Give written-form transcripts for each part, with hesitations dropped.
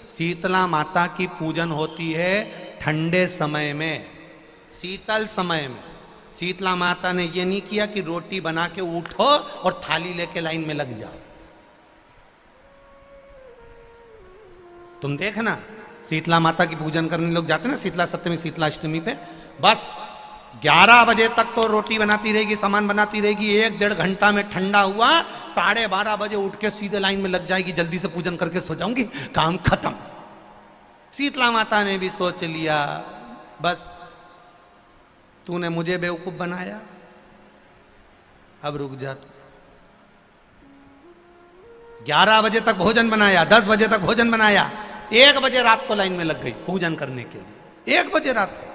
शीतला माता की पूजन होती है ठंडे समय में, शीतल समय में। शीतला माता ने ये नहीं किया कि रोटी बना के उठो और थाली लेके लाइन में लग जाओ। तुम देखना शीतला माता की पूजन करने लोग जाते ना शीतला सप्तमी शीतला अष्टमी पे, बस 11 बजे तक तो रोटी बनाती रहेगी, सामान बनाती रहेगी। 1-1.5 घंटा में ठंडा हुआ, 12:30 बजे उठ के सीधे लाइन में लग जाएगी, जल्दी से पूजन करके सो जाऊंगी, काम खत्म। शीतला माता ने भी सोच लिया बस तूने मुझे बेवकूफ बनाया, अब रुक जा तू। 11 बजे तक भोजन बनाया, 10 बजे तक भोजन बनाया, 1 बजे रात को लाइन में लग गई पूजन करने के लिए। 1 बजे रात को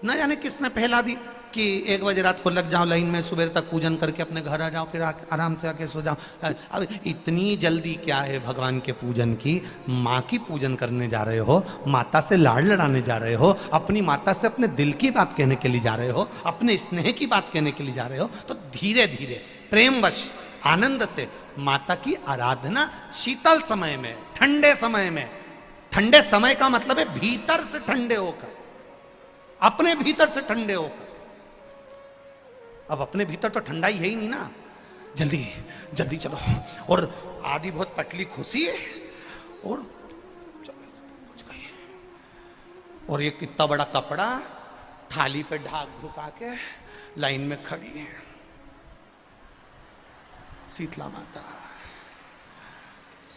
न जाने किसने पहला दी कि 1 बजे रात को लग जाओ लाइन में, सुबह तक पूजन करके अपने घर आ जाओ, फिर आराम से आके सो जाओ। अब इतनी जल्दी क्या है भगवान के पूजन की? माँ की पूजन करने जा रहे हो, माता से लाड़ लड़ाने जा रहे हो, अपनी माता से अपने दिल की बात कहने के लिए जा रहे हो, अपने स्नेह की बात कहने के लिए जा रहे हो, तो धीरे धीरे प्रेमवश आनंद से माता की आराधना शीतल समय में, ठंडे समय में। ठंडे समय का मतलब है भीतर से ठंडे होकर, अपने भीतर से ठंडे होकर। अब अपने भीतर तो ठंडाई है ही नहीं ना, जल्दी जल्दी चलो, और आधी बहुत पतली खुशी है, और और ये कितना बड़ा कपड़ा थाली पे ढाक ढुका के लाइन में खड़ी है शीतला माता।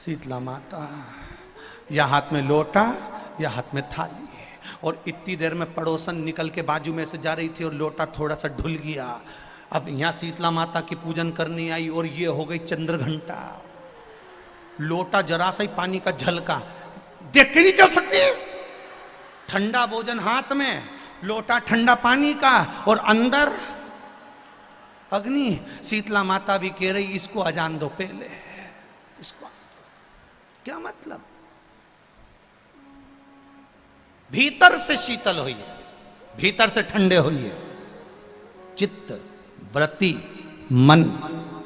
शीतला माता या हाथ में लोटा या हाथ में थाली, और इतनी देर में पड़ोसन निकल के बाजू में से जा रही थी और लोटा थोड़ा सा ढुल गया। अब यहां शीतला माता की पूजन करनी आई और ये हो गई चंद्र घंटा। लोटा जरा सा ही पानी का झलका, देख के नहीं चल सकती। ठंडा भोजन हाथ में, लोटा ठंडा पानी का, और अंदर अग्नि। शीतला माता भी कह रही इसको अजान दो पहले, इसको क्या मतलब? भीतर से शीतल होइए, भीतर से ठंडे होइए। चित्त वृत्ति मन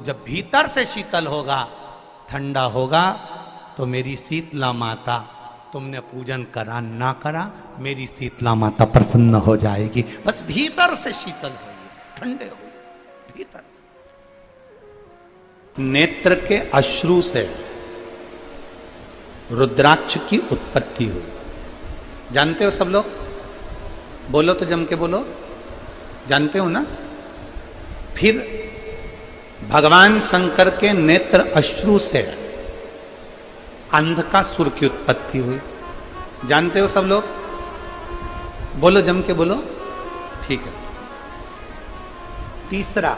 जब भीतर से शीतल होगा, ठंडा होगा, तो मेरी शीतला माता, तुमने पूजन करा ना करा, मेरी शीतला माता प्रसन्न हो जाएगी। बस भीतर से शीतल होइए, ठंडे होइए भीतर से। नेत्र के अश्रु से रुद्राक्ष की उत्पत्ति हुई, जानते हो सब लोग? बोलो तो जम के बोलो, जानते हो ना? फिर भगवान शंकर के नेत्र अश्रु से अंधकासुर की उत्पत्ति हुई, जानते हो सब लोग? बोलो जम के बोलो, ठीक है। तीसरा,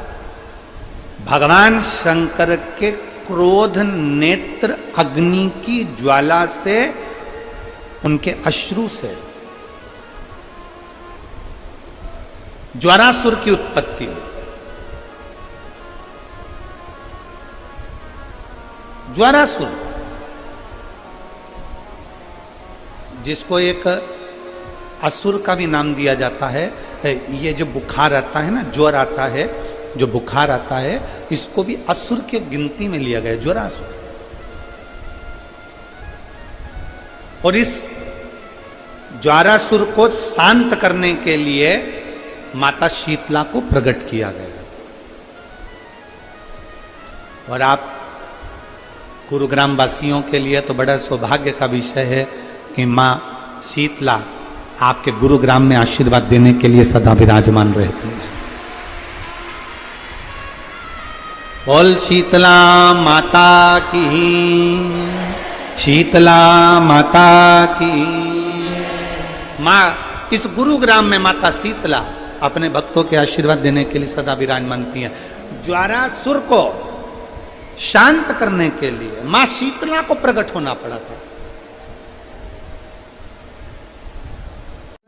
भगवान शंकर के क्रोध नेत्र अग्नि की ज्वाला से, उनके अश्रु से ज्वारासुर की उत्पत्ति हुई। ज्वारासुर जिसको एक असुर का भी नाम दिया जाता है, ये जो बुखार आता है ना, ज्वर आता है, जो बुखार आता है, इसको भी असुर के गिनती में लिया गया, ज्वारासुर। और इस ज्वारासुर को शांत करने के लिए माता शीतला को प्रकट किया गया। और आप गुरुग्राम वासियों के लिए तो बड़ा सौभाग्य का विषय है कि मां शीतला आपके गुरुग्राम में आशीर्वाद देने के लिए सदा विराजमान रहती है। बोल शीतला माता की, शीतला माता की। मां इस गुरुग्राम में माता शीतला अपने भक्तों के आशीर्वाद देने के लिए सदा विराजमान थी है। ज्वारासुर को शांत करने के लिए मां शीतला को प्रकट होना पड़ा था।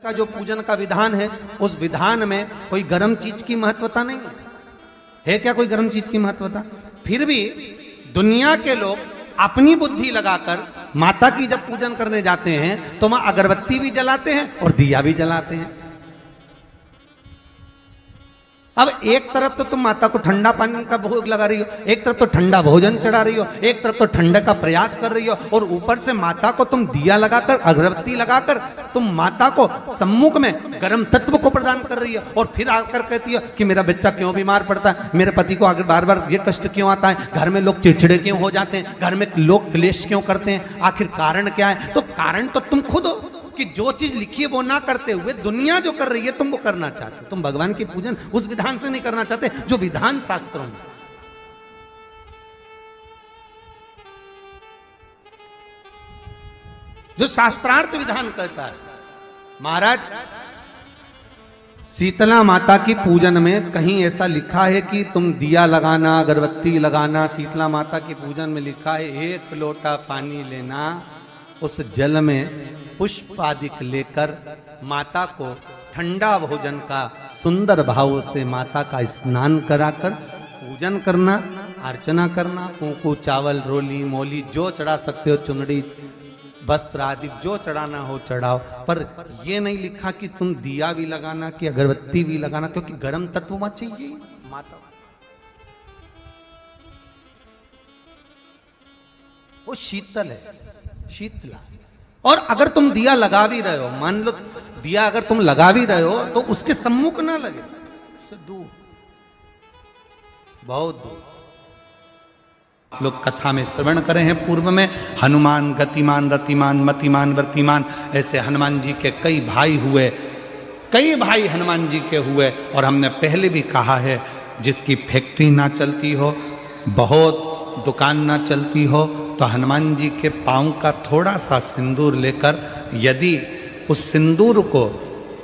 का जो पूजन का विधान है, उस विधान में कोई गर्म चीज की महत्वता नहीं है क्या? कोई गर्म चीज की महत्वता? फिर भी दुनिया के लोग अपनी बुद्धि लगाकर माता की जब पूजन करने जाते हैं तो वहां अगरबत्ती भी जलाते हैं और दिया भी जलाते हैं। अब एक तरफ तो तुम माता को ठंडा पानी का भोग लगा रही हो, एक तरफ तो ठंडा भोजन चढ़ा रही हो, एक तरफ तो ठंडे का प्रयास कर रही हो, और ऊपर से माता को तुम दिया लगाकर, अगरबत्ती लगाकर तुम माता को सम्मुख में गर्म तत्व को प्रदान कर रही हो, और फिर आकर कहती हो कि मेरा बच्चा क्यों बीमार पड़ता है, मेरे पति को आगे बार बार ये कष्ट क्यों आता है, घर में लोग चिड़चिड़े क्यों हो जाते हैं, घर में लोग क्लेश क्यों करते हैं, आखिर कारण क्या है? तो कारण तो तुम खुद हो कि जो चीज लिखी है वो ना करते हुए दुनिया जो कर रही है तुम वो करना चाहते हो। तुम भगवान की पूजन उस विधान से नहीं करना चाहते जो विधान शास्त्रों में, जो शास्त्रार्थ विधान कहता है। महाराज, शीतला माता की पूजन में कहीं ऐसा लिखा है कि तुम दिया लगाना, अगरबत्ती लगाना? शीतला माता की पूजन में लिखा है एक लोटा पानी लेना, उस जल में पुष्प आदि लेकर माता को ठंडा भोजन का सुंदर भाव से माता का स्नान कराकर पूजन करना, अर्चना करना, कुंकू चावल रोली मोली जो चढ़ा सकते हो, चुनड़ी वस्त्र आदि जो चढ़ाना हो चढ़ाओ, पर यह नहीं लिखा कि तुम दिया भी लगाना कि अगरबत्ती भी लगाना, क्योंकि गर्म तत्व मत चाहिए माता, वो शीतल है, शीतला। और अगर तुम दिया लगा भी रहे हो, मान लो दिया अगर तुम लगा भी रहे हो तो उसके सम्मुख ना लगे, उससे दूर, बहुत दूर। लोग कथा में श्रवण करे हैं पूर्व में, हनुमान गतिमान रतिमान मतिमान वर्तिमान, ऐसे हनुमान जी के कई भाई हुए, कई भाई हनुमान जी के हुए। और हमने पहले भी कहा है, जिसकी फैक्ट्री ना चलती हो, बहुत दुकान ना चलती हो, तो हनुमान जी के पांव का थोड़ा सा सिंदूर लेकर, यदि उस सिंदूर को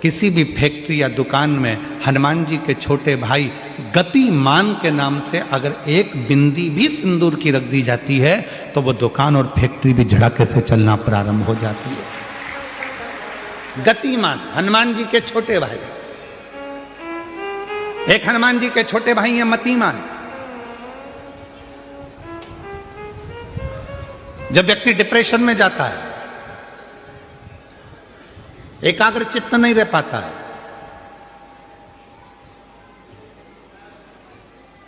किसी भी फैक्ट्री या दुकान में हनुमान जी के छोटे भाई गतिमान के नाम से अगर एक बिंदी भी सिंदूर की रख दी जाती है, तो वो दुकान और फैक्ट्री भी झड़के से चलना प्रारंभ हो जाती है। गतिमान हनुमान जी के छोटे भाई, एक हनुमान जी के छोटे भाई हैं मतिमान। जब व्यक्ति डिप्रेशन में जाता है, एकाग्र चित्त नहीं रह पाता है,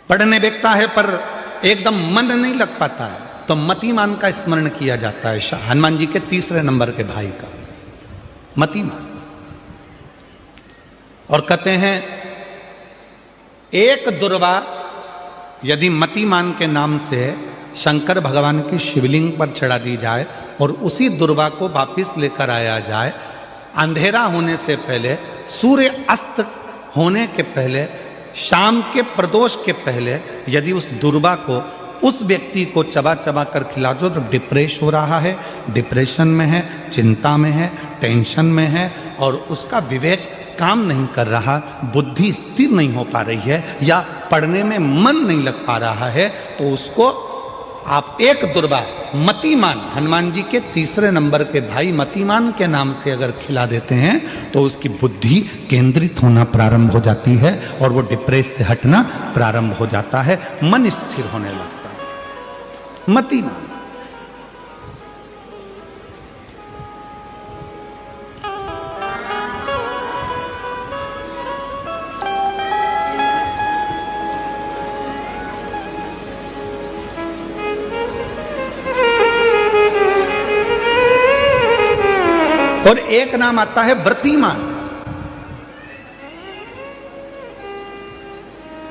पढ़ने बैठता है पर एकदम मन नहीं लग पाता है, तो मतिमान का स्मरण किया जाता है, हनुमान जी के तीसरे नंबर के भाई का, मतिमान। और कहते हैं एक दुर्वा यदि मतिमान के नाम से शंकर भगवान की शिवलिंग पर चढ़ा दी जाए और उसी दुर्वा को वापिस लेकर आया जाए, अंधेरा होने से पहले, सूर्य अस्त होने के पहले, शाम के प्रदोष के पहले यदि उस दुर्वा को उस व्यक्ति को चबा चबा कर खिला दो, तो डिप्रेस हो रहा है, डिप्रेशन में है, चिंता में है, टेंशन में है, और उसका विवेक काम नहीं कर रहा, बुद्धि स्थिर नहीं हो पा रही है, या पढ़ने में मन नहीं लग पा रहा है, तो उसको आप एक दुर्वा मतिमान, हनुमान जी के तीसरे नंबर के भाई मतिमान के नाम से अगर खिला देते हैं, तो उसकी बुद्धि केंद्रित होना प्रारंभ हो जाती है और वो डिप्रेस से हटना प्रारंभ हो जाता है, मन स्थिर होने लगता है। मतिमान और एक नाम आता है व्रतिमान।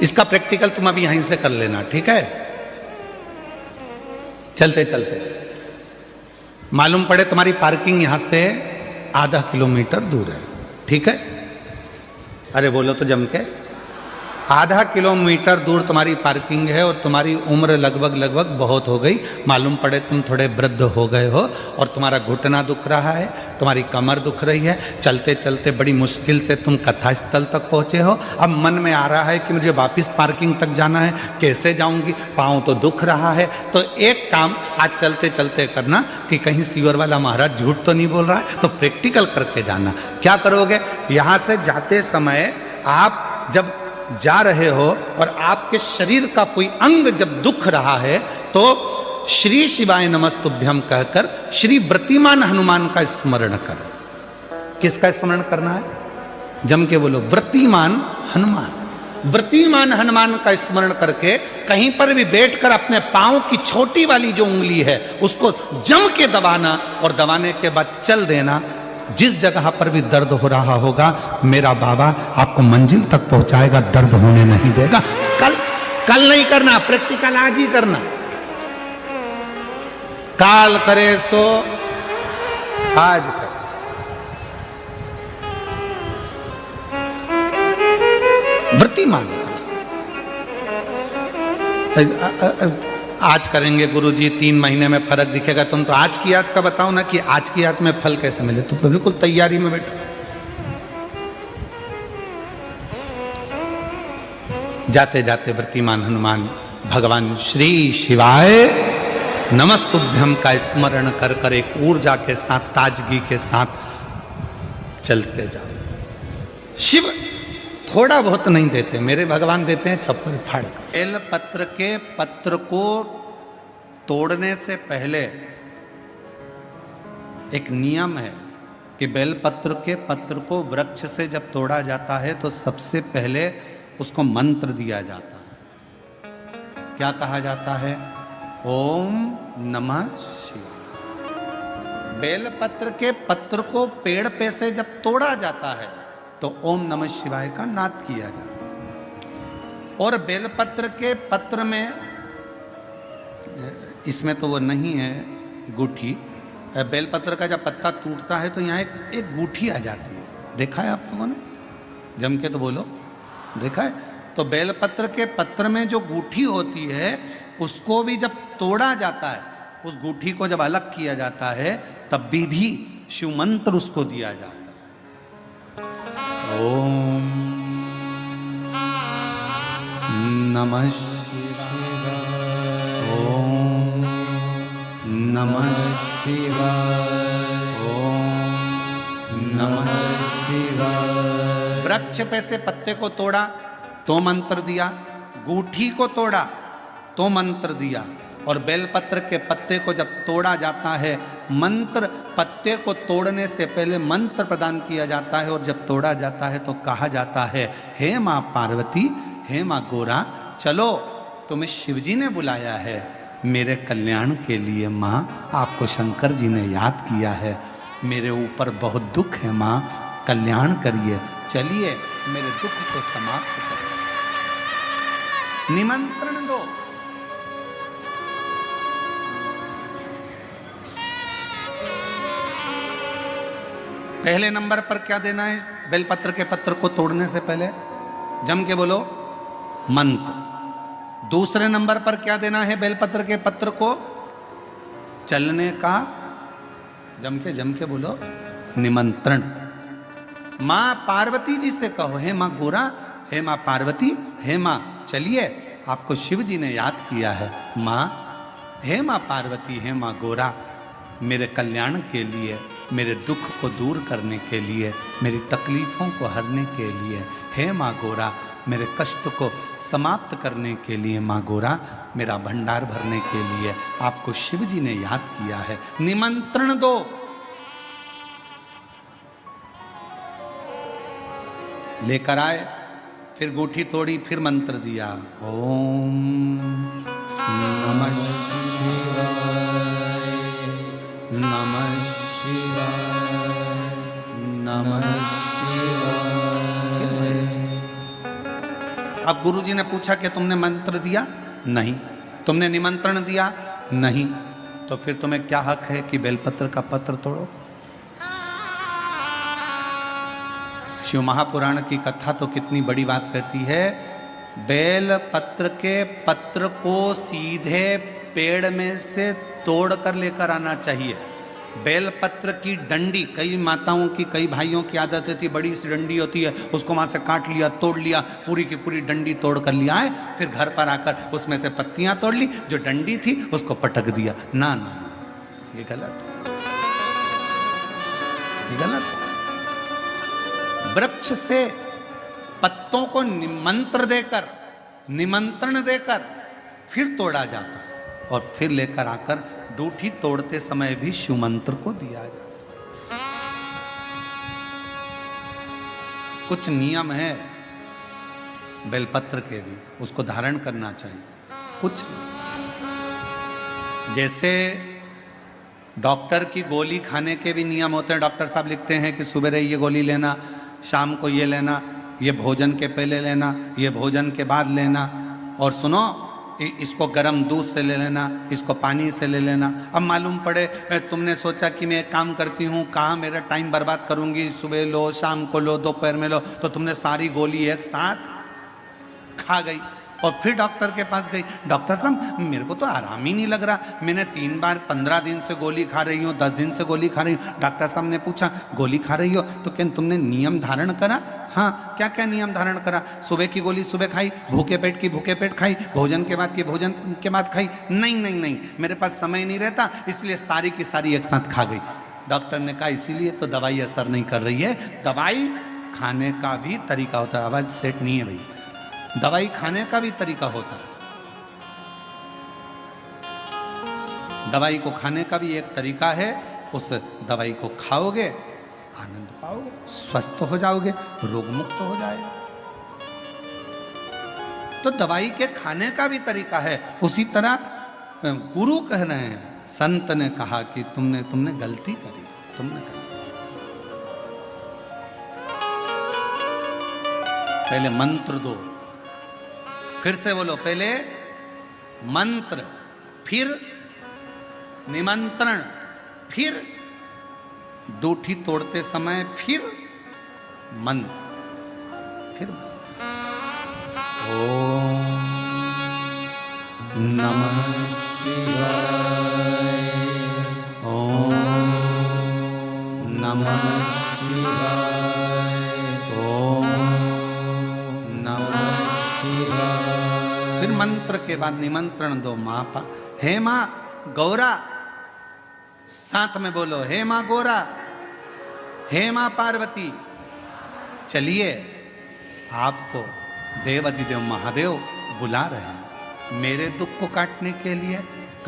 इसका प्रैक्टिकल तुम अभी यहीं से कर लेना, ठीक है? चलते चलते मालूम पड़े तुम्हारी पार्किंग यहां से आधा किलोमीटर दूर है, ठीक है? अरे बोलो तो जम के, आधा किलोमीटर दूर तुम्हारी पार्किंग है और तुम्हारी उम्र लगभग बहुत हो गई, मालूम पड़े तुम थोड़े वृद्ध हो गए हो और तुम्हारा घुटना दुख रहा है, तुम्हारी कमर दुख रही है, चलते चलते बड़ी मुश्किल से तुम कथा स्थल तक पहुंचे हो। अब मन में आ रहा है कि मुझे वापस पार्किंग तक जाना है, कैसे जाऊंगी, पाँव तो दुख रहा है। तो एक काम आज चलते चलते करना कि कहीं सीवर वाला महाराज झूठ तो नहीं बोल रहा है, तो प्रैक्टिकल करके जाना। क्या करोगे, यहाँ से जाते समय आप जब जा रहे हो और आपके शरीर का कोई अंग जब दुख रहा है, तो श्री शिवाय नमस्तुभ्यम कहकर श्री व्रतिमान हनुमान का स्मरण कर। किसका स्मरण करना है? जम के बोलो, व्रतिमान हनुमान। व्रतिमान हनुमान का स्मरण करके कहीं पर भी बैठकर अपने पांव की छोटी वाली जो उंगली है उसको जम के दबाना और दबाने के बाद चल देना। जिस जगह पर भी दर्द हो रहा होगा मेरा बाबा आपको मंजिल तक पहुंचाएगा, दर्द होने नहीं देगा। कल नहीं करना, प्रैक्टिकल आज ही करना। काल करे सो आज कर। व्रतिमान आज करेंगे गुरुजी, 3 महीने में फर्क दिखेगा। तुम तो आज की आज का बताओ ना कि आज की आज में फल कैसे मिले। तुम बिल्कुल तैयारी में बैठो। जाते जाते व्रतिमान हनुमान भगवान श्री शिवाय नमस्तुभ्यम का स्मरण कर कर एक ऊर्जा के साथ, ताजगी के साथ चलते जाओ। शिव थोड़ा बहुत नहीं देते, मेरे भगवान देते हैं छप्पर फाड़ कर। बेल पत्र के पत्र को तोड़ने से पहले एक नियम है कि बेल पत्र के पत्र को वृक्ष से जब तोड़ा जाता है तो सबसे पहले उसको मंत्र दिया जाता है। क्या कहा जाता है? ओम नमः शिवाय। बेल पत्र के पत्र को पेड़ पे से जब तोड़ा जाता है तो ओम नमः शिवाय का नाद किया जाता है। और बेलपत्र के पत्र में, इसमें तो वो नहीं है गूठी, बेलपत्र का जब पत्ता टूटता है तो यहाँ एक गूठी आ जाती है। देखा है आप लोगों ने? जम के तो बोलो, देखा है? तो बेलपत्र के पत्र में जो गूठी होती है उसको भी जब तोड़ा जाता है, उस गूठी को जब अलग किया जाता है तब भी शिव मंत्र उसको दिया जाता है। ओम नमः शिवाय, ओम नमः शिवाय, ओम नमः शिवाय। वृक्ष पे से पत्ते को तोड़ा तो मंत्र दिया, गूठी को तोड़ा तो मंत्र दिया, और बेलपत्र के पत्ते को जब तोड़ा जाता है, मंत्र पत्ते को तोड़ने से पहले मंत्र प्रदान किया जाता है, और जब तोड़ा जाता है तो कहा जाता है, हे माँ पार्वती, हे माँ गोरा, चलो तुम्हें शिवजी ने बुलाया है मेरे कल्याण के लिए। माँ आपको शंकर जी ने याद किया है, मेरे ऊपर बहुत दुख है माँ, कल्याण करिए, चलिए मेरे दुख को समाप्त करिए, निमंत्रण दो। पहले नंबर पर क्या देना है? बेलपत्र के पत्र को तोड़ने से पहले जम के बोलो मंत्र। दूसरे नंबर पर क्या देना है? बेलपत्र के पत्र को चलने का, जम के बोलो निमंत्रण। मां पार्वती जी से कहो, हे मां गोरा, हे मां पार्वती, हे मां चलिए, आपको शिव जी ने याद किया है। मां, हे मां पार्वती, हे मां गोरा, मेरे कल्याण के लिए, मेरे दुख को दूर करने के लिए, मेरी तकलीफ़ों को हरने के लिए, हे माँ गोरा, मेरे कष्ट को समाप्त करने के लिए, माँ गोरा, मेरा भंडार भरने के लिए आपको शिव जी ने याद किया है, निमंत्रण दो। लेकर आए, फिर गूठी तोड़ी, फिर मंत्र दिया, ओम नमः शिवाय, नमः शिवाय, नमः शिवाय। अब गुरुजी ने पूछा कि तुमने मंत्र दिया? नहीं। तुमने निमंत्रण दिया? नहीं। तो फिर तुम्हें क्या हक है कि बेलपत्र का पत्र तोड़ो? शिव महापुराण की कथा तो कितनी बड़ी बात कहती है, बेल पत्र के पत्र को सीधे पेड़ में से तोड़ कर लेकर आना चाहिए। बेलपत्र की डंडी, कई माताओं की, कई भाइयों की आदत होती है, बड़ी सी डंडी होती है, उसको वहां से काट लिया, तोड़ लिया, पूरी की पूरी डंडी तोड़ कर लिया है, फिर घर पर आकर उसमें से पत्तियां तोड़ ली, जो डंडी थी उसको पटक दिया। ना ना ना, ये गलत है, ये गलत है। वृक्ष से पत्तों को निमंत्रण देकर फिर तोड़ा जाता है, और फिर लेकर आकर डूठी तोड़ते समय भी शिव मंत्र को दिया जाता है। कुछ नियम है, बेलपत्र के भी उसको धारण करना चाहिए, कुछ नहीं। जैसे डॉक्टर की गोली खाने के भी नियम होते हैं। डॉक्टर साहब लिखते हैं कि सुबह ये गोली लेना, शाम को ये लेना, ये भोजन के पहले लेना, ये भोजन के बाद लेना, और सुनो इसको गर्म दूध से ले लेना, इसको पानी से ले लेना। अब मालूम पड़े तुमने सोचा कि मैं एक काम करती हूँ, कहाँ मेरा टाइम बर्बाद करूँगी, सुबह लो, शाम को लो, दोपहर में लो, तो तुमने सारी गोली एक साथ खा गई और फिर डॉक्टर के पास गई, डॉक्टर साहब मेरे को तो आराम ही नहीं लग रहा, मैंने 3 बार 15 दिन से गोली खा रही हूँ, 10 दिन से गोली खा रही हूँ। डॉक्टर साहब ने पूछा गोली खा रही हो तो क्या तुमने नियम धारण करा? हाँ, क्या क्या नियम धारण करा? सुबह की गोली सुबह खाई, भूखे पेट की भूखे पेट खाई, भोजन के बाद की भोजन के बाद खाई? नहीं नहीं नहीं, मेरे पास समय नहीं रहता, इसलिए सारी की सारी एक साथ खा गई। डॉक्टर ने कहा इसीलिए तो दवाई असर नहीं कर रही है। दवाई खाने का भी तरीका होता है। आवाज सेट नहीं है भाई। दवाई खाने का भी तरीका होता है। दवाई को खाने का भी एक तरीका है। उस दवाई को खाओगे, आनंद पाओगे, स्वस्थ हो जाओगे, रोग मुक्त हो जाएगा। तो दवाई के खाने का भी तरीका है। उसी तरह गुरु कह रहे हैं, संत ने कहा कि तुमने गलती करी, तुमने गलती। पहले मंत्र दो, फिर से बोलो, पहले मंत्र, फिर निमंत्रण, फिर दूठी तोड़ते समय फिर मंत्र, फिर ओम नमः शिवाय, ओम नमः शिवाय, ओम नमः शिवाय। फिर मंत्र के बाद निमंत्रण दो। माँ पा, हे माँ गौरा, साथ में बोलो, हे माँ गौरा, हे माँ पार्वती, चलिए आपको देवाधिदेव महादेव बुला रहे हैं मेरे दुख को काटने के लिए,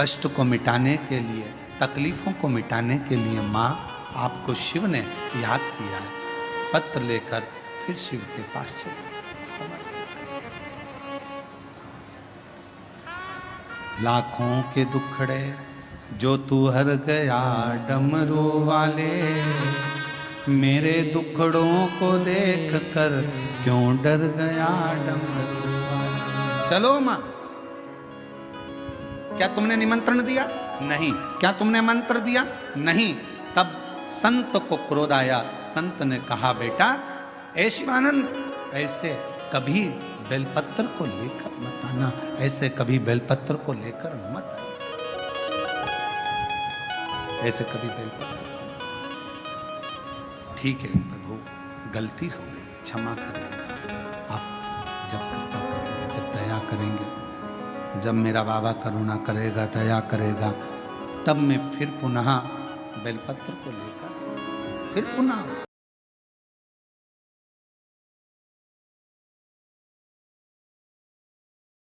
कष्ट को मिटाने के लिए, तकलीफों को मिटाने के लिए। माँ आपको शिव ने याद किया है। पत्र लेकर फिर शिव के पास चले। लाखों के दुखड़े जो तू हर गया डमरू वाले, मेरे दुखड़ों को देख कर क्यों डर गया डमरू वाले। चलो माँ, क्या तुमने निमंत्रण दिया? नहीं। क्या तुमने मंत्र दिया? नहीं। तब संत को क्रोध आया। संत ने कहा बेटा ऐ शिवानंद, ऐसे कभी बेलपत्र को लेकर मत आना, ऐसे कभी बेलपत्र को लेकर मत आना, ऐसे कभी बेलपत्र। ठीक है प्रभु, गलती हो गई, क्षमा करिएगा। आप जब कृपा करेंगे, जब दया करेंगे, जब मेरा बाबा करुणा करेगा, दया करेगा, तब मैं फिर पुनः बेलपत्र को लेकर फिर पुनः